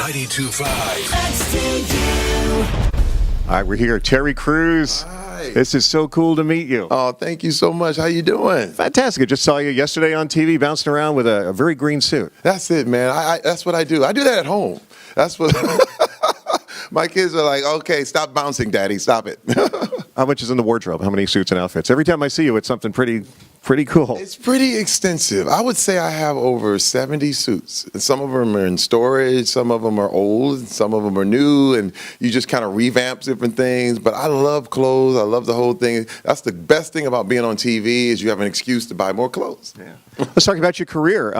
92.5. That's to you. All right, we're here. Terry Crews. Hi. This is so cool to meet you. Oh, thank you so much. How you doing? Fantastic. I just saw you yesterday on TV bouncing around with a very green suit. That's it, man. That's what I do. I do that at home. That's what my kids are like, okay, stop bouncing, Daddy. Stop it. How much is in the wardrobe? How many suits and outfits? Every time I see you, it's something pretty cool. It's pretty extensive. I would say I have over 70 suits. Some of them are in storage, some of them are old, some of them are new, and you just kind of revamp different things. But I love clothes. I love the whole thing. That's the best thing about being on TV is you have an excuse to buy more clothes. Yeah. Let's talk about your career.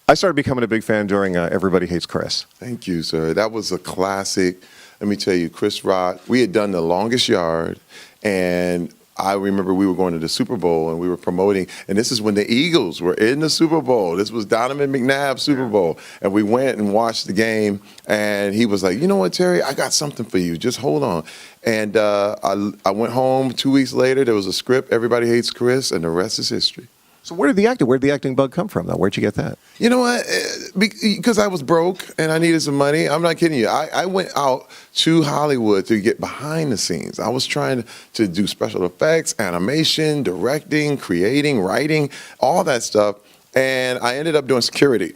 I started becoming a big fan during Everybody Hates Chris. Thank you, sir. That was a classic. Let me tell you, Chris Rock, we had done The Longest Yard, and I remember we were going to the Super Bowl and we were promoting, and this is when the Eagles were in the Super Bowl. This was Donovan McNabb's Super Bowl. And we went and watched the game, and he was like, you know what, Terry, I got something for you. Just hold on. And I went home 2 weeks later. There was a script, Everybody Hates Chris, and the rest is history. So where did the acting bug come from, though? Where'd you get that? You know what? Because I was broke and I needed some money. I'm not kidding you. I went out to Hollywood to get behind the scenes. I was trying to do special effects, animation, directing, creating, writing, all that stuff. And I ended up doing security.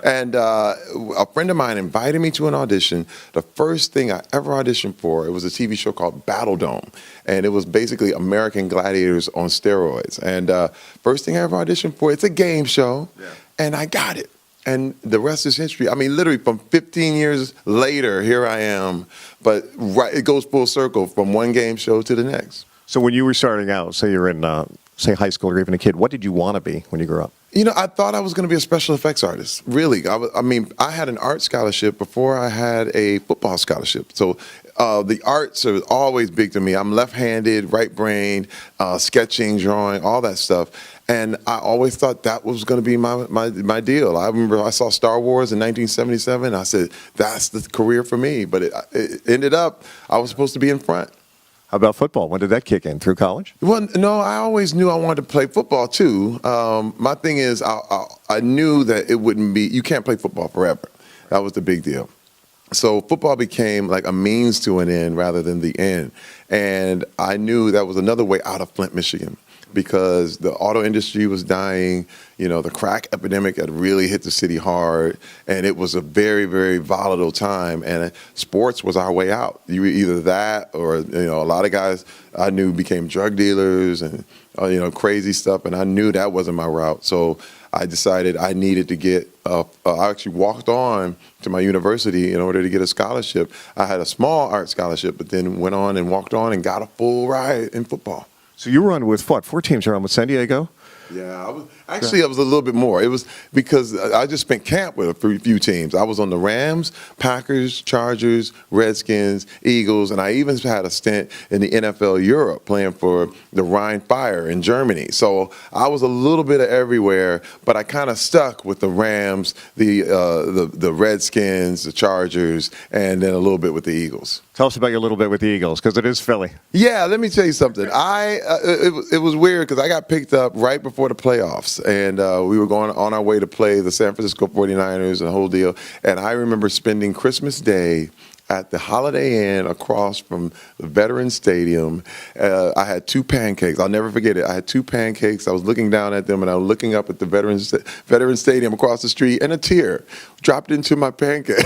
And a friend of mine invited me to an audition. The first thing I ever auditioned for, it was a TV show called Battle Dome. And it was basically American Gladiators on steroids. And first thing I ever auditioned for, it's a game show. Yeah. And I got it. And the rest is history. I mean, literally from 15 years later, here I am. But it goes full circle from one game show to the next. So when you were starting out, say you're in, say high school or even a kid, what did you want to be when you grew up? You know, I thought I was going to be a special effects artist. Really. I had an art scholarship before I had a football scholarship. So the arts are always big to me. I'm left-handed, right-brained, sketching, drawing, all that stuff. And I always thought that was going to be my deal. I remember I saw Star Wars in 1977. I said, that's the career for me. But it ended up, I was supposed to be in front. How about football? When did that kick in? Through college? Well, no, I always knew I wanted to play football too. My thing is, I knew that it wouldn't be, you can't play football forever. That was the big deal. So football became like a means to an end rather than the end. And I knew that was another way out of Flint, Michigan, because the auto industry was dying. You know, the crack epidemic had really hit the city hard, and it was a very, very volatile time, and sports was our way out. You were either that or, you know, a lot of guys I knew became drug dealers and, you know, crazy stuff, and I knew that wasn't my route. So I decided I needed to get, I actually walked on to my university in order to get a scholarship. I had a small art scholarship, but then went on and walked on and got a full ride in football. So you were on with what? 4 teams. You're on with San Diego? Yeah, I was a little bit more. It was because I just spent camp with a few teams. I was on the Rams, Packers, Chargers, Redskins, Eagles, and I even had a stint in the NFL Europe playing for the Rhine Fire in Germany. So I was a little bit of everywhere, but I kind of stuck with the Rams, the Redskins, the Chargers, and then a little bit with the Eagles. Tell us about your little bit with the Eagles, because it is Philly. Yeah, let me tell you something. It was weird because I got picked up right before the playoffs, and we were going on our way to play the San Francisco 49ers and the whole deal. And I remember spending Christmas Day at the Holiday Inn across from the Veterans Stadium. I had 2 pancakes. I'll never forget it. I had 2 pancakes. I was looking down at them, and I was looking up at the Veterans Stadium across the street, and a tear dropped into my pancake.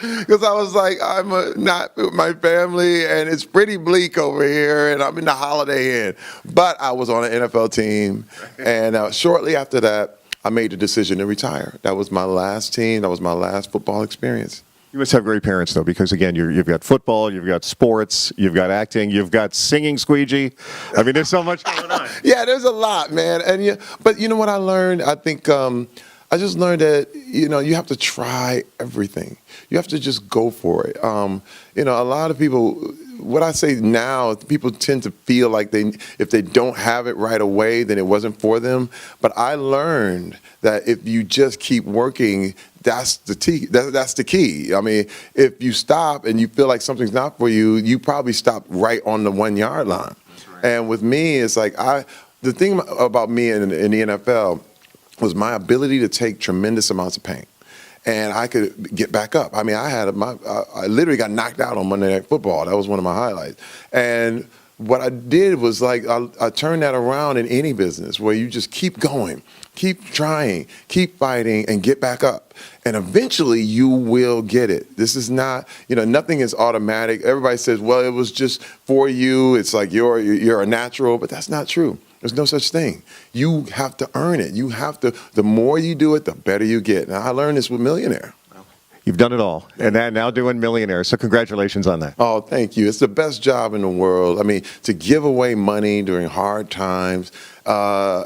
Because I was like, I'm not with my family, and it's pretty bleak over here, and I'm in the Holiday Inn. But I was on an NFL team, and shortly after that, I made the decision to retire. That was my last team. That was my last football experience. You must have great parents, though, because, again, you've got football, you've got sports, you've got acting, you've got singing, squeegee. I mean, there's so much going on. Yeah, there's a lot, man. But you know what I learned? I think I just learned that, you know, you have to try everything. You have to just go for it. You know, a lot of people, what I say now, people tend to feel like if they don't have it right away, then it wasn't for them. But I learned that if you just keep working, that's the key. I mean, if you stop and you feel like something's not for you, you probably stop right on the 1 yard line. Right. And with me, it's like the thing about me in the NFL was my ability to take tremendous amounts of pain. and I could get back up. I mean, I literally got knocked out on Monday Night Football. That was one of my highlights. And what I did was like I turned that around in any business where you just keep going, keep trying, keep fighting, and get back up. And eventually you will get it. This is not, nothing is automatic. Everybody says, well, it was just for you. It's like you're a natural, but that's not true. There's no such thing. You have to earn it. You have to, the more you do it, the better you get. Now, I learned this with Millionaire. You've done it all, and now doing Millionaire. So congratulations on that. Oh, thank you. It's the best job in the world. I mean, to give away money during hard times,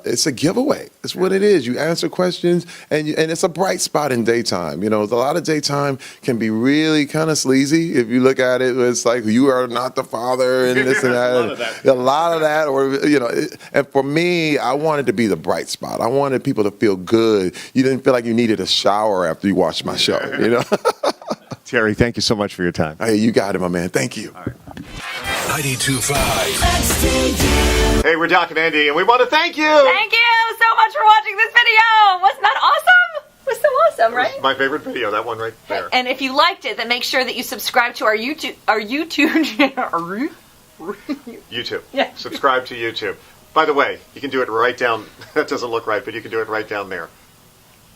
it's a giveaway. It's what it is. You answer questions, and it's a bright spot in daytime. A lot of daytime can be really kind of sleazy. If you look at it, it's like you are not the father and this and that. A lot of that, or and for me, I wanted to be the bright spot. I wanted people to feel good. You didn't feel like you needed a shower after you watched my show. Terry, thank you so much for your time. Hey, you got it, my man. Thank you. All right. 92.5. Hey, we're Doc and Andie, and we want to thank you. Thank you so much for watching this video. Wasn't that awesome? It was so awesome, right? My favorite video, that one right there. And if you liked it, then make sure that you subscribe to our YouTube channel. YouTube. Yeah. Subscribe to YouTube. By the way, you can do it right down. That doesn't look right, but you can do it right down there.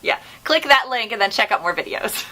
Yeah. Click that link and then check out more videos.